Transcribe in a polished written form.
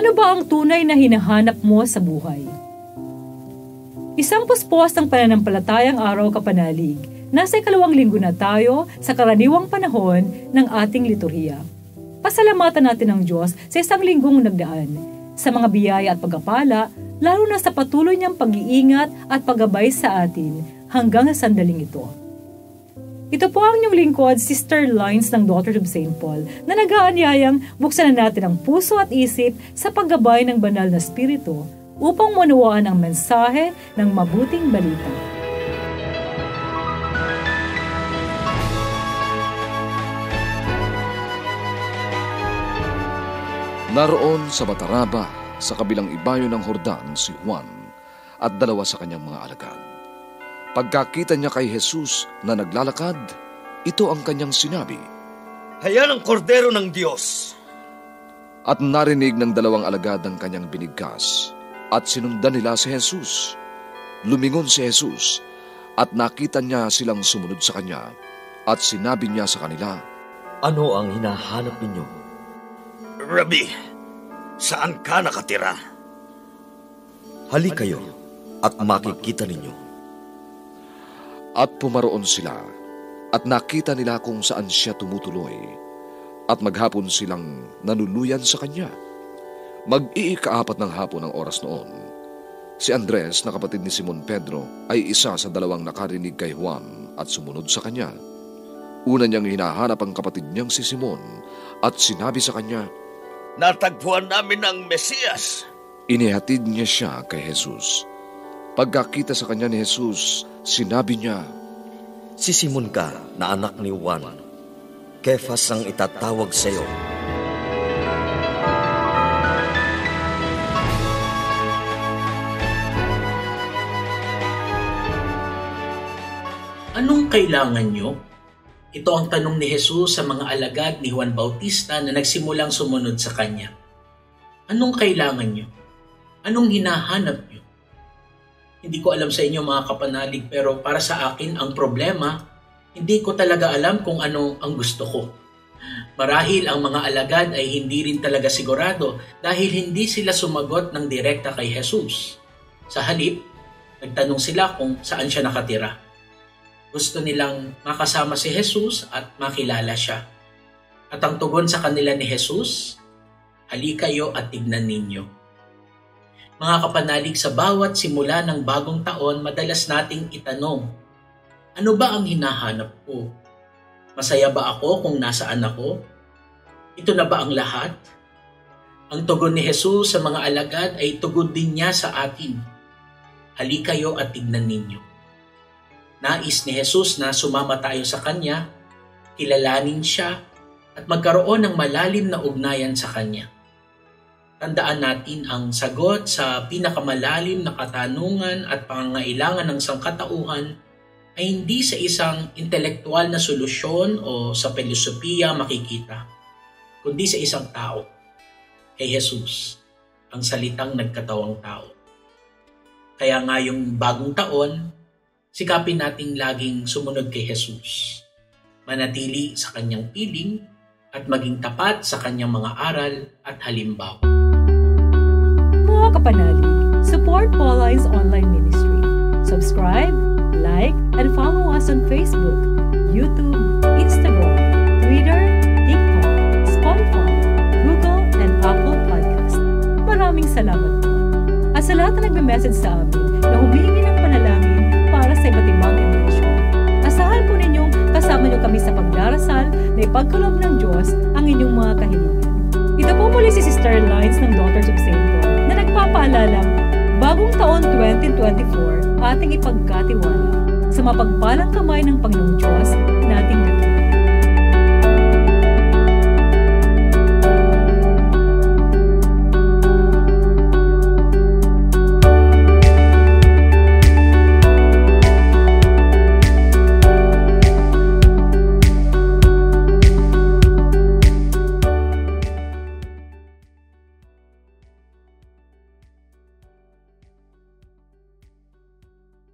Ano ba ang tunay na hinahanap mo sa buhay? Isang puspos ng pananampalatayang araw kapanalig. Nasa 2 linggo na tayo sa karaniwang panahon ng ating liturhiya. Pasalamatan natin ang Diyos sa isang linggong nagdaan, sa mga biyaya at pagpapala, lalo na sa patuloy niyang pag-iingat at paggabay sa atin hanggang sa sandaling ito. Ito po ang inyong lingkod, Sister Lines ng Daughters of St. Paul, na nag-aanyayang buksan na natin ang puso at isip sa paggabay ng banal na spirito upang maunawaan ang mensahe ng mabuting balita. Naroon sa Bataraba, sa kabilang ibayo ng Jordan, si Juan at 2 sa kanyang mga alagad. Pagkakita niya kay Jesus na naglalakad, ito ang kanyang sinabi, "Ayan ang kordero ng Diyos." At narinig ng 2 alagad ang kanyang binigkas, at sinundan nila si Jesus. Lumingon si Jesus, at nakita niya silang sumunod sa kanya, at sinabi niya sa kanila, "Ano ang hinahanap ninyo?" "Rabbi, saan ka nakatira?" "Halik kayo, at makikita ninyo." At pumaroon sila, at nakita nila kung saan siya tumutuloy, at maghapon silang nanuluyan sa kanya. Mag-iika-4 ng hapon ang oras noon. Si Andres, na kapatid ni Simon Pedro, ay isa sa 2 nakarinig kay Juan at sumunod sa kanya. Una niyang hinahanap ang kapatid niyang si Simon, at sinabi sa kanya, "Natagpuan namin ang Mesiyas." Inihatid niya siya kay Jesus. Pagkakita sa kanya ni Jesus, sinabi niya, "Si Simon ka na anak ni Juan. Kefas ang itatawag sa iyo." Anong kailangan nyo? Ito ang tanong ni Jesus sa mga alagad ni Juan Bautista na nagsimulang sumunod sa kanya. Anong kailangan nyo? Anong hinahanap nyo? Hindi ko alam sa inyo mga kapanalig, pero para sa akin ang problema, hindi ko talaga alam kung ano ang gusto ko. Marahil ang mga alagad ay hindi rin talaga sigurado dahil hindi sila sumagot ng direkta kay Jesus. Sa halip, nagtanong sila kung saan siya nakatira. Gusto nilang makasama si Jesus at makilala siya. At ang tugon sa kanila ni Jesus, "Halika kayo at tignan ninyo." Mga kapanalig, sa bawat simula ng bagong taon, madalas nating itanong, ano ba ang hinahanap ko? Masaya ba ako kung nasaan ako? Ito na ba ang lahat? Ang tugon ni Jesus sa mga alagad ay tugon din niya sa atin. Halika kayo at tignan ninyo. Nais ni Jesus na sumama tayo sa Kanya, kilalanin siya, at magkaroon ng malalim na ugnayan sa Kanya. Tandaan natin ang sagot sa pinakamalalim na katanungan at pangangailangan ng sangkatauhan ay hindi sa isang intelektual na solusyon o sa filosofiya makikita, kundi sa isang tao, kay Jesus, ang salitang nagkatawang tao. Kaya ngayong bagong taon, sikapin nating laging sumunod kay Jesus, manatili sa kanyang piling at maging tapat sa kanyang mga aral at halimbawa. Mga kapanalig, support Pauline's online ministry. Subscribe, like, and follow us on Facebook, YouTube, Instagram, Twitter, TikTok, Spotify, Google, and Apple Podcast. Maraming salamat po. At sa lahat na nagme-message sa amin na humingi ng panalangin para sa iba't ibang intensyon, asahan po ninyong kasama niyo kami sa pagdarasal na ipagkaloob ng Diyos ang inyong mga kahilingan. Ito po muli si Sister Lines ng Daughters of St. Paul na nagpapaalalang bagong taon 2024 ating ipagkatiwala sa mapagpalang kamay ng Panginoong Diyos